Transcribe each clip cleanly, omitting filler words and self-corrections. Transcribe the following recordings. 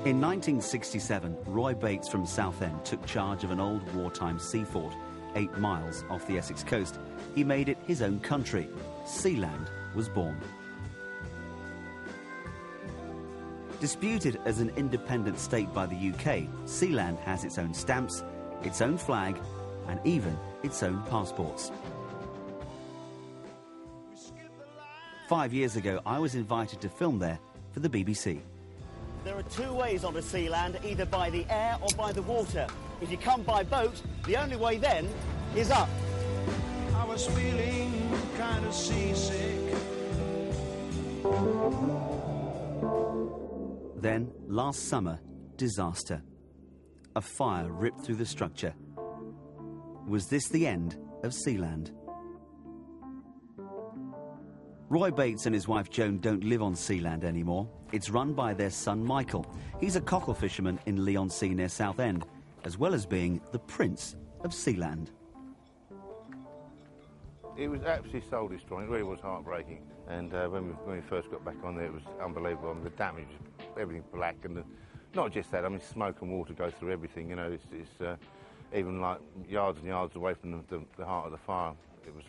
In 1967, Roy Bates from Southend took charge of an old wartime sea fort 8 miles off the Essex coast. He made it his own country. Sealand was born. Disputed as an independent state by the UK, Sealand has its own stamps, its own flag, and even its own passports. 5 years ago, I was invited to film there for the BBC. There are 2 ways onto Sealand, either by the air or by the water. If you come by boat, the only way then is up. I was feeling kind of seasick. Then, last summer, disaster. A fire ripped through the structure. Was this the end of Sealand? Roy Bates and his wife Joan don't live on Sealand anymore. It's run by their son Michael. He's a cockle fisherman in Leigh-on-Sea near Southend, as well as being the Prince of Sealand. It was absolutely soul-destroying. It really was heartbreaking. And when we first got back on there, it was unbelievable. I mean, the damage, everything black, and not just that. I mean, smoke and water go through everything. You know, it's even like yards and yards away from the heart of the fire. It was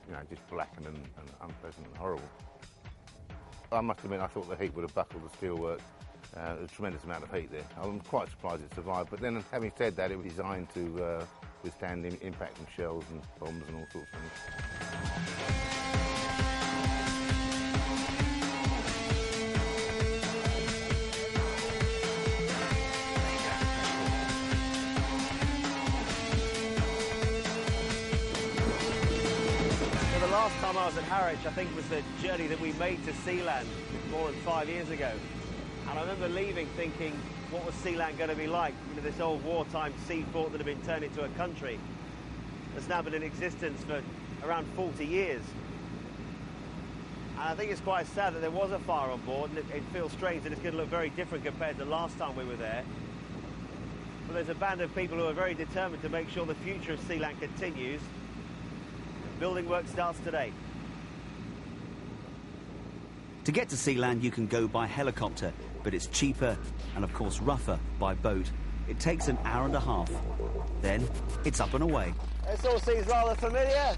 you know, just blackened and unpleasant and horrible. I must admit, I thought the heat would have buckled the steelwork. There was a tremendous amount of heat there. I'm quite surprised it survived. But then, having said that, it was designed to withstand the impact from shells and bombs and all sorts of things. The last time I was at Harwich, I think it was the journey that we made to Sealand more than 5 years ago. And I remember leaving thinking, what was Sealand going to be like? You know, this old wartime sea fort that had been turned into a country that's now been in existence for around 40 years. And I think it's quite sad that there was a fire on board, and it feels strange that it's going to look very different compared to last time we were there. But there's a band of people who are very determined to make sure the future of Sealand continues. Building work starts today. To get to Sealand, you can go by helicopter, but it's cheaper and, of course, rougher by boat. It takes an hour and a half. Then it's up and away. This all seems rather familiar.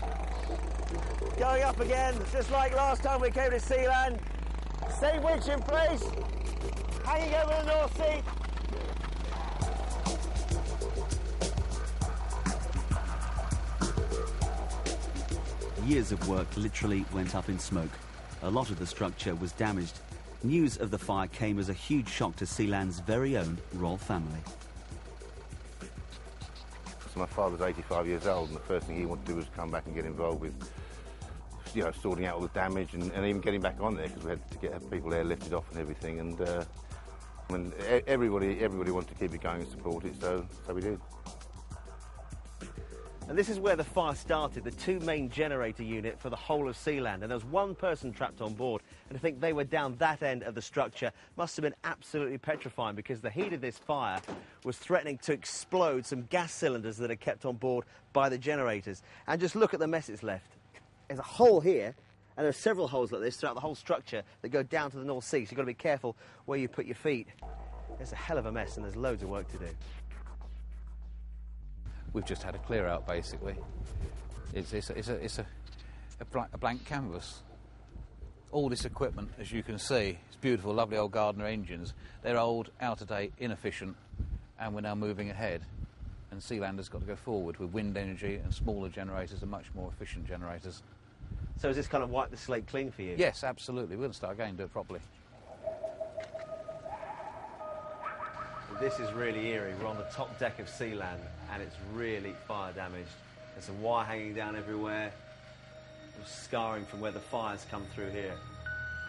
Going up again, just like last time we came to Sealand. Same winch in place, hanging over the North Sea. Years of work literally went up in smoke. A lot of the structure was damaged. News of the fire came as a huge shock to Sealand's very own royal family. So my father's 85 years old, and the first thing he wanted to do was come back and get involved with, you know, sorting out all the damage and even getting back on there, because we had to get people there lifted off and everything. And I mean, everybody wanted to keep it going and support it, so we did. And this is where the fire started, the 2 main generator unit for the whole of Sealand. And there was 1 person trapped on board. And I think they were down that end of the structure. Must have been absolutely petrifying, because the heat of this fire was threatening to explode some gas cylinders that are kept on board by the generators. And just look at the mess it's left. There's a hole here, and there are several holes like this throughout the whole structure that go down to the North Sea. So you've got to be careful where you put your feet. It's a hell of a mess, and there's loads of work to do. We've just had a clear out, basically. It's a blank canvas. All this equipment, as you can see, it's beautiful, lovely old Gardner engines. They're old, out of date, inefficient, and we're now moving ahead. And Sealand has got to go forward with wind energy and smaller generators and much more efficient generators. So has this kind of wiped the slate clean for you? Yes, absolutely. We're going to start again and do it properly. This is really eerie. We're on the top deck of Sealand, and it's really fire damaged. There's some wire hanging down everywhere, scarring from where the fires come through here.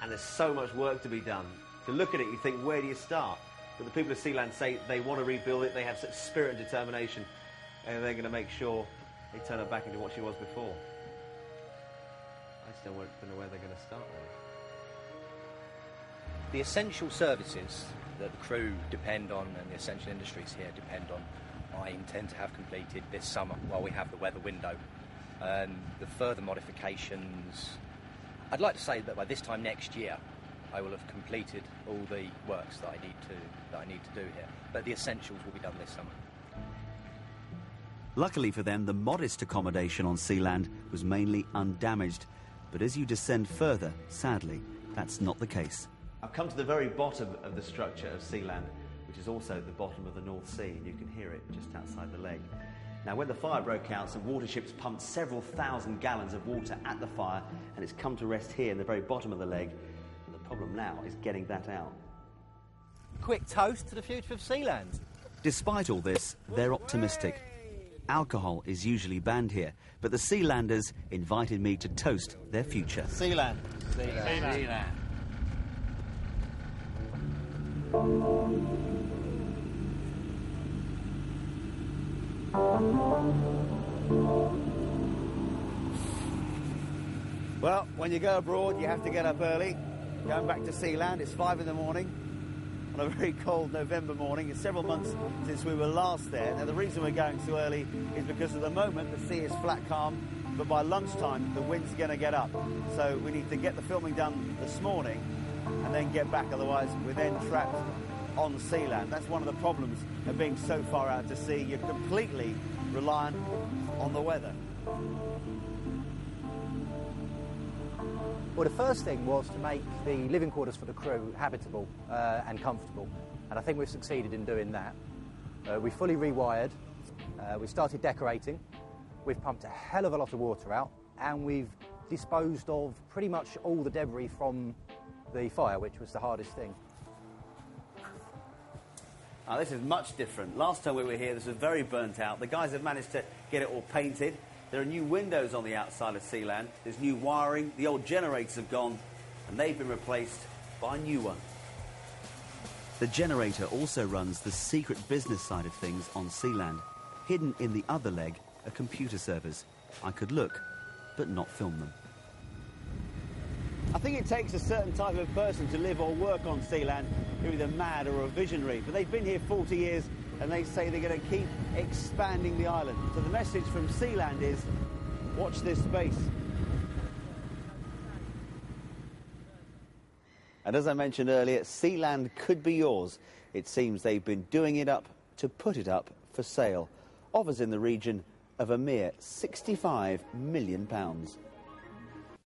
And there's so much work to be done. To look at it, you think, where do you start? But the people of Sealand say they want to rebuild it. They have such spirit and determination, and they're going to make sure they turn it back into what she was before. I just don't know where they're going to start, really. The essential services that the crew depend on and the essential industries here depend on, I intend to have completed this summer while we have the weather window. The further modifications, I'd like to say that by this time next year, I will have completed all the works that I need to do here. But the essentials will be done this summer. Luckily for them, the modest accommodation on Sealand was mainly undamaged. But as you descend further, sadly, that's not the case. I've come to the very bottom of the structure of Sealand, which is also the bottom of the North Sea, and you can hear it just outside the leg. Now, when the fire broke out, some water ships pumped several thousand gallons of water at the fire, and it's come to rest here in the very bottom of the leg. And the problem now is getting that out. Quick toast to the future of Sealand. Despite all this, they're optimistic. Alcohol is usually banned here, but the Sealanders invited me to toast their future. Sealand. Sealand. Well, when you go abroad, you have to get up early. Going back to Sealand, it's 5 in the morning on a very cold November morning. It's several months since we were last there. Now, the reason we're going so early is because at the moment the sea is flat calm, but by lunchtime the wind's going to get up. So we need to get the filming done this morning and then get back, otherwise we're then trapped on Sealand. That's one of the problems of being so far out to sea. You're completely reliant on the weather. Well, the first thing was to make the living quarters for the crew habitable and comfortable, and I think we've succeeded in doing that. We fully rewired, we started decorating, we've pumped a hell of a lot of water out, and we've disposed of pretty much all the debris from the fire, which was the hardest thing. Now, this is much different. Last time we were here, this was very burnt out. The guys have managed to get it all painted. There are new windows on the outside of Sealand. There's new wiring. The old generators have gone, and they've been replaced by a new one. The generator also runs the secret business side of things on Sealand. Hidden in the other leg are computer servers. I could look, but not film them. I think it takes a certain type of person to live or work on Sealand, who are either mad or a visionary. But they've been here 40 years, and they say they're going to keep expanding the island. So the message from Sealand is, watch this space. And as I mentioned earlier, Sealand could be yours. It seems they've been doing it up to put it up for sale. Offers in the region of a mere £65 million.